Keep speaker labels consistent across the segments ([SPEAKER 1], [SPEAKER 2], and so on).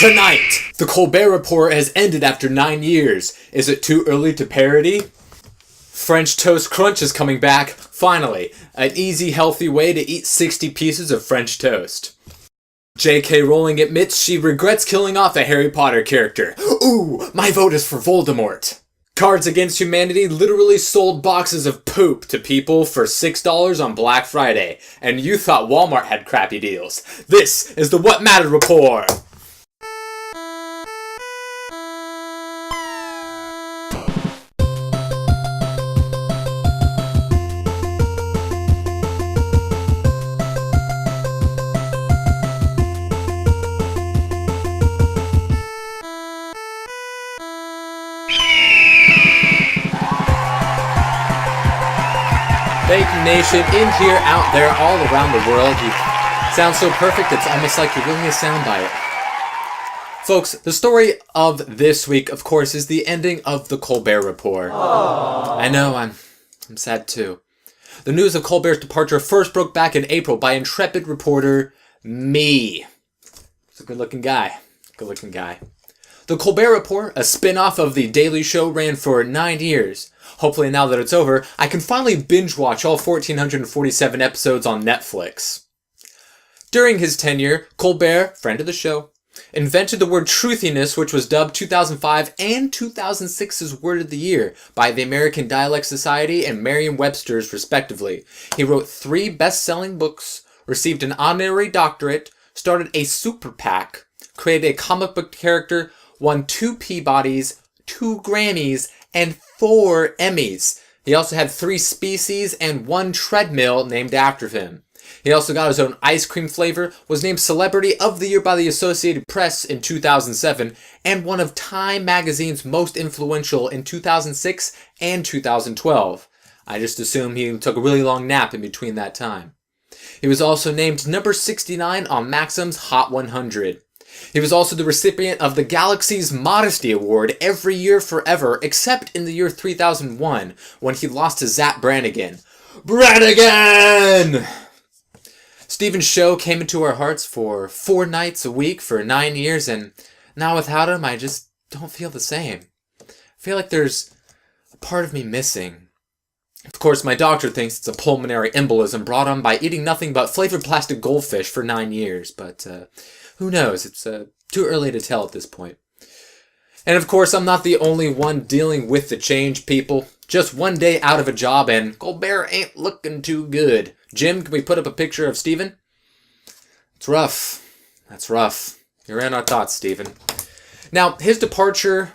[SPEAKER 1] Tonight, the Colbert Report has ended after 9 years. Is it too early to parody? French Toast Crunch is coming back. Finally, an easy, healthy way to eat 60 pieces of French toast. J.K. Rowling admits she regrets killing off a Harry Potter character. Ooh, my vote is for Voldemort. Cards Against Humanity literally sold boxes of poop to people for $6 on Black Friday, and you thought Walmart had crappy deals. This is the What Mattered Report. Thank you, nation, in here, out there, all around the world. You sound so perfect, it's almost like you're really a soundbite. Folks, the story of this week, of course, is the ending of the Colbert Report. Aww. I know, I'm sad too. The news of Colbert's departure first broke back in April by intrepid reporter me. He's a good-looking guy. Good-looking guy. The Colbert Report, a spin-off of The Daily Show, ran for 9 years. Hopefully now that it's over, I can finally binge-watch all 1,447 episodes on Netflix. During his tenure, Colbert, friend of the show, invented the word truthiness, which was dubbed 2005 and 2006's Word of the Year by the American Dialect Society and Merriam-Webster's, respectively. He wrote 3 best-selling books, received an honorary doctorate, started a super PAC, created a comic book character, won 2 Peabodys, 2 Grammys, and 4 Emmys. He also had 3 species and 1 treadmill named after him. He also got his own ice cream flavor, was named Celebrity of the Year by the Associated Press in 2007, and one of Time magazine's most influential in 2006 and 2012. I just assume he took a really long nap in between that time. He was also named number 69 on Maxim's Hot 100. He was also the recipient of the Galaxy's Modesty Award every year forever, except in the year 3001, when he lost to Zap Brannigan. Brannigan! Stephen's show came into our hearts for 4 nights a week for 9 years, and now without him, I just don't feel the same. I feel like there's a part of me missing. Of course, my doctor thinks it's a pulmonary embolism brought on by eating nothing but flavored plastic goldfish for 9 years, but who knows? It's too early to tell at this point. And of course, I'm not the only one dealing with the change, people. Just 1 day out of a job and Colbert ain't looking too good. Jim, can we put up a picture of Stephen? It's rough. That's rough. You're in our thoughts, Stephen. Now, his departure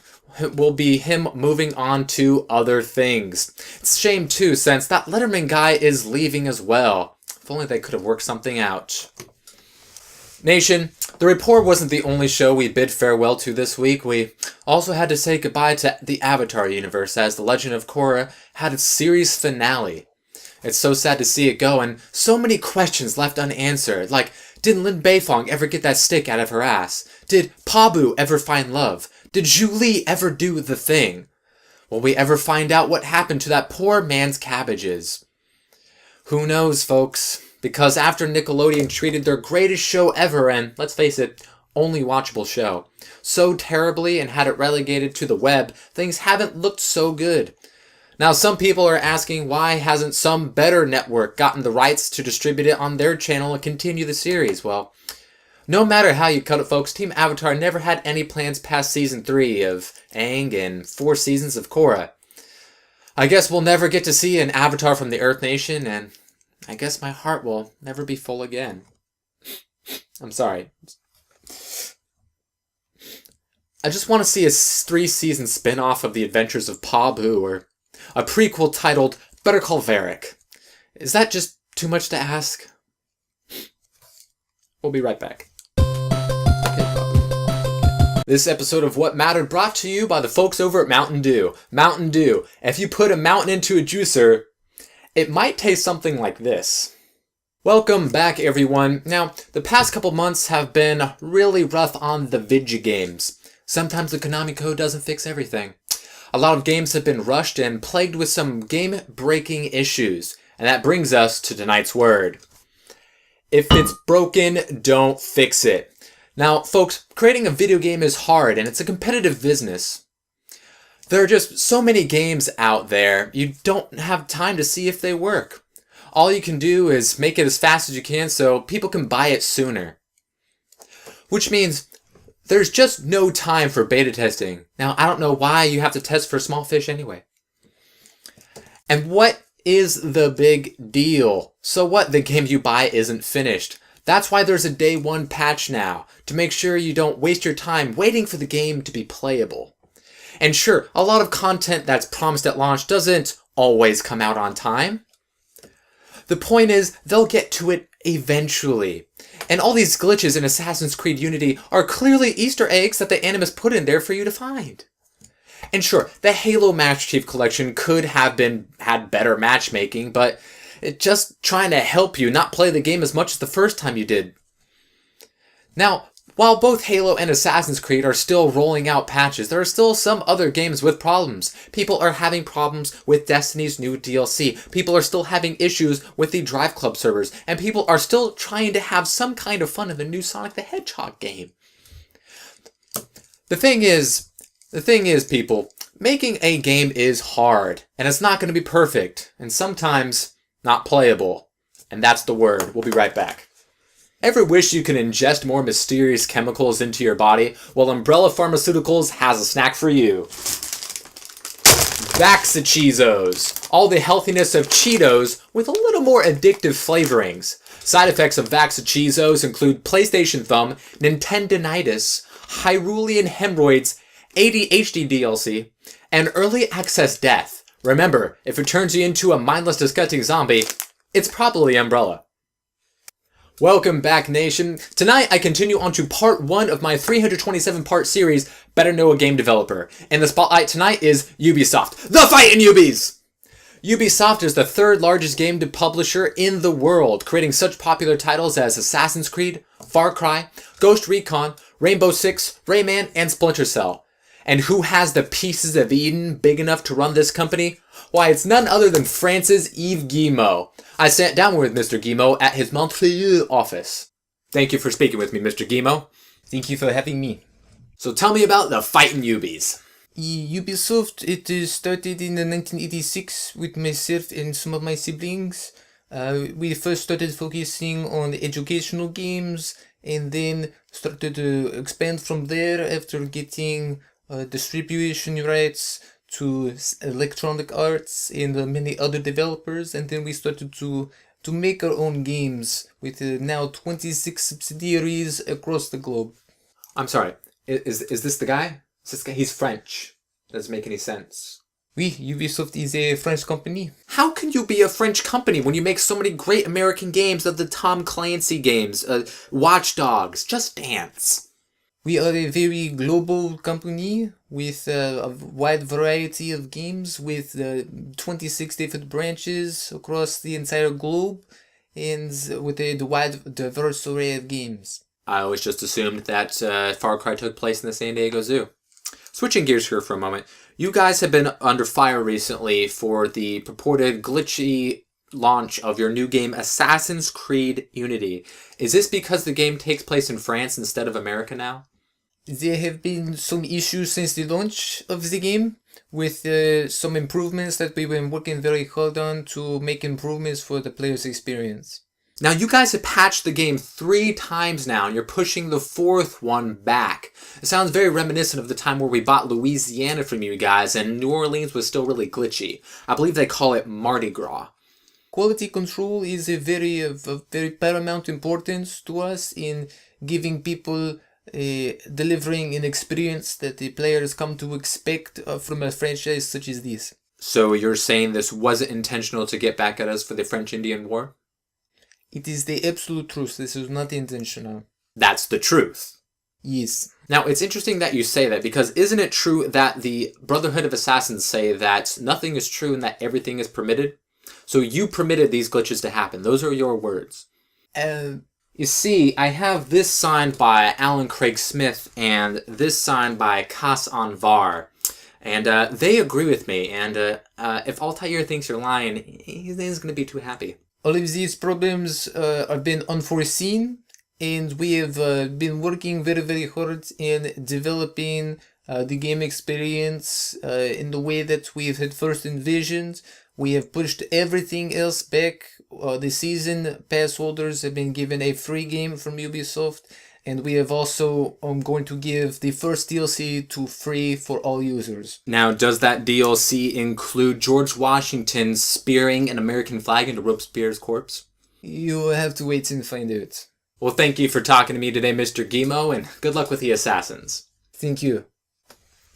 [SPEAKER 1] will be him moving on to other things. It's a shame, too, since that Letterman guy is leaving as well. If only they could have worked something out. Nation, the report wasn't the only show we bid farewell to this week. We also had to say goodbye to the Avatar universe as the Legend of Korra had its series finale. It's so sad to see it go, and so many questions left unanswered, like, did Lin Beifong ever get that stick out of her ass? Did Pabu ever find love? Did Zhu Li ever do the thing? Will we ever find out what happened to that poor man's cabbages? Who knows, folks? Because after Nickelodeon treated their greatest show ever, and let's face it, only watchable show, so terribly and had it relegated to the web, things haven't looked so good. Now, some people are asking why hasn't some better network gotten the rights to distribute it on their channel and continue the series? Well, no matter how you cut it, folks, Team Avatar never had any plans past Season 3 of Aang and 4 seasons of Korra. I guess we'll never get to see an Avatar from the Earth Nation, and I guess my heart will never be full again. I'm sorry. I just want to see a 3-season spin-off of the adventures of Pabu, or a prequel titled Better Call Varric. Is that just too much to ask? We'll be right back. This episode of What Mattered brought to you by the folks over at Mountain Dew. Mountain Dew. If you put a mountain into a juicer, it might taste something like this. Welcome back, everyone. Now, the past couple months have been really rough on the video games. Sometimes the Konami code doesn't fix everything. A lot of games have been rushed and plagued with some game-breaking issues. And that brings us to tonight's word. If it's broken, don't fix it. Now, folks, creating a video game is hard and it's a competitive business. There are just so many games out there, you don't have time to see if they work. All you can do is make it as fast as you can so people can buy it sooner. Which means there's just no time for beta testing. Now, I don't know why you have to test for small fish anyway. And what is the big deal? So what? The game you buy isn't finished. That's why there's a day one patch now, to make sure you don't waste your time waiting for the game to be playable. And sure, a lot of content that's promised at launch doesn't always come out on time. The point is, they'll get to it eventually. And all these glitches in Assassin's Creed Unity are clearly Easter eggs that the Animus put in there for you to find. And sure, the Halo Master Chief Collection could have had better matchmaking, but it's just trying to help you not play the game as much as the first time you did. Now, while both Halo and Assassin's Creed are still rolling out patches, there are still some other games with problems. People are having problems with Destiny's new DLC. People are still having issues with the Drive Club servers. And people are still trying to have some kind of fun in the new Sonic the Hedgehog game. The thing is, people, making a game is hard. And it's not going to be perfect. And sometimes not playable. And that's the word. We'll be right back. Ever wish you could ingest more mysterious chemicals into your body? Well, Umbrella Pharmaceuticals has a snack for you. Vaxachizos. All the healthiness of Cheetos with a little more addictive flavorings. Side effects of Vaxachizos include PlayStation Thumb, Nintendonitis, Hyrulean Hemorrhoids, ADHD DLC, and early access death. Remember, if it turns you into a mindless, disgusting zombie, it's probably Umbrella. Welcome back, nation. Tonight, I continue on to part 1 of my 327-part series, Better Know a Game Developer. And the spotlight tonight is Ubisoft. The Fightin' Ubies! Ubisoft is the 3rd largest game publisher in the world, creating such popular titles as Assassin's Creed, Far Cry, Ghost Recon, Rainbow Six, Rayman, and Splinter Cell. And who has the pieces of Eden big enough to run this company? Why, it's none other than France's Yves Guillemot. I sat down with Mr. Guillemot at his Montpellier office. Thank you for speaking with me, Mr. Guillemot.
[SPEAKER 2] Thank you for having me.
[SPEAKER 1] So tell me about the Fightin' Ubies.
[SPEAKER 2] Ubisoft, it started in 1986 with myself and some of my siblings. We first started focusing on educational games and then started to expand from there after getting distribution rights to Electronic Arts and many other developers, and then we started to make our own games with now 26 subsidiaries across the globe.
[SPEAKER 1] I'm sorry, is this the guy? Is this guy? He's French. Doesn't make any sense.
[SPEAKER 2] Oui, Ubisoft is a French company.
[SPEAKER 1] How can you be a French company when you make so many great American games of the Tom Clancy games, Watch Dogs, Just Dance?
[SPEAKER 2] We are a very global company with a wide variety of games with 26 different branches across the entire globe and with a wide, diverse array of games.
[SPEAKER 1] I always just assumed that Far Cry took place in the San Diego Zoo. Switching gears here for a moment, you guys have been under fire recently for the purported glitchy launch of your new game Assassin's Creed Unity. Is this because the game takes place in France instead of America now?
[SPEAKER 2] There have been some issues since the launch of the game, with some improvements that we've been working very hard on to make improvements for the player's experience.
[SPEAKER 1] Now, you guys have patched the game 3 times now, and you're pushing the 4th one back. It sounds very reminiscent of the time where we bought Louisiana from you guys, and New Orleans was still really glitchy. I believe they call it Mardi Gras.
[SPEAKER 2] Quality control is a very paramount importance to us in giving people delivering an experience that the players come to expect from a franchise such as this.
[SPEAKER 1] So you're saying this wasn't intentional to get back at us for the French-Indian War?
[SPEAKER 2] It is the absolute truth. This is not intentional.
[SPEAKER 1] That's the truth.
[SPEAKER 2] Yes.
[SPEAKER 1] Now, it's interesting that you say that, because isn't it true that the Brotherhood of Assassins say that nothing is true and that everything is permitted? So you permitted these glitches to happen. Those are your words. You see, I have this signed by Alan Craig Smith and this signed by Kas Anvar. And they agree with me. And if Altair thinks you're lying, he isn't going to be too happy.
[SPEAKER 2] All of these problems have been unforeseen and we have been working very, very hard in developing the game experience in the way that we had first envisioned. We have pushed everything else back. The season pass holders have been given a free game from Ubisoft, and we have also going to give the first DLC to free for all users.
[SPEAKER 1] Now, does that DLC include George Washington spearing an American flag into Robespierre's corpse?
[SPEAKER 2] You have to wait and find out.
[SPEAKER 1] Well, thank you for talking to me today, Mr. Guimau, and good luck with the assassins.
[SPEAKER 2] Thank you.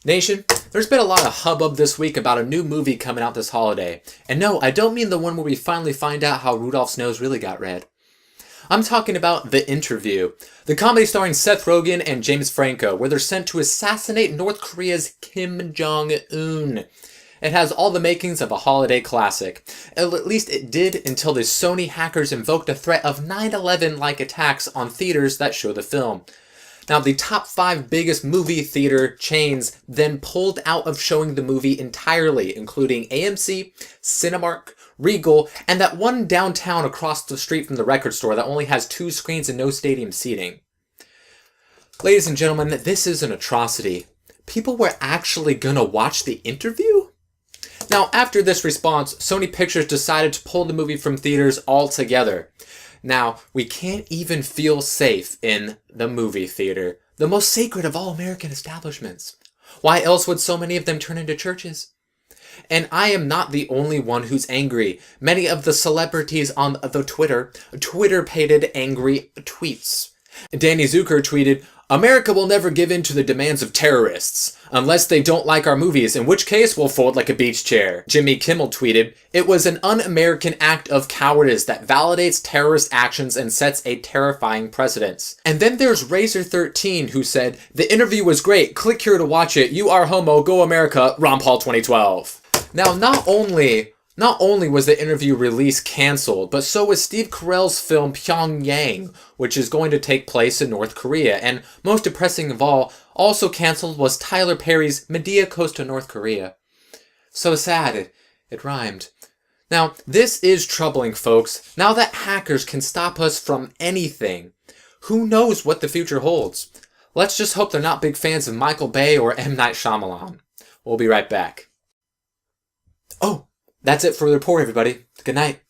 [SPEAKER 1] Nation, there's been a lot of hubbub this week about a new movie coming out this holiday. And no, I don't mean the one where we finally find out how Rudolph's nose really got red. I'm talking about The Interview, the comedy starring Seth Rogen and James Franco, where they're sent to assassinate North Korea's Kim Jong-un. It has all the makings of a holiday classic. At least it did until the Sony hackers invoked a threat of 9/11-like attacks on theaters that show the film. Now, the top 5 biggest movie theater chains then pulled out of showing the movie entirely, including AMC, Cinemark, Regal, and that one downtown across the street from the record store that only has 2 screens and no stadium seating. Ladies and gentlemen, this is an atrocity. People were actually gonna watch The Interview? Now, after this response, Sony Pictures decided to pull the movie from theaters altogether. Now, we can't even feel safe in the movie theater, the most sacred of all American establishments. Why else would so many of them turn into churches? And I am not the only one who's angry. Many of the celebrities on the Twitter-pated angry tweets. Danny Zucker tweeted, "America will never give in to the demands of terrorists, unless they don't like our movies, in which case we'll fold like a beach chair." Jimmy Kimmel tweeted, "It was an un-American act of cowardice that validates terrorist actions and sets a terrifying precedent." And then there's Razor13 who said, "The Interview was great, click here to watch it, you are homo, go America, Ron Paul 2012. Now, not only was The Interview release cancelled, but so was Steve Carell's film Pyongyang, which is going to take place in North Korea. And most depressing of all, also cancelled was Tyler Perry's Medea Goes to North Korea. So sad, it rhymed. Now, this is troubling, folks. Now that hackers can stop us from anything, who knows what the future holds? Let's just hope they're not big fans of Michael Bay or M. Night Shyamalan. We'll be right back. Oh, that's it for the report, everybody. Good night.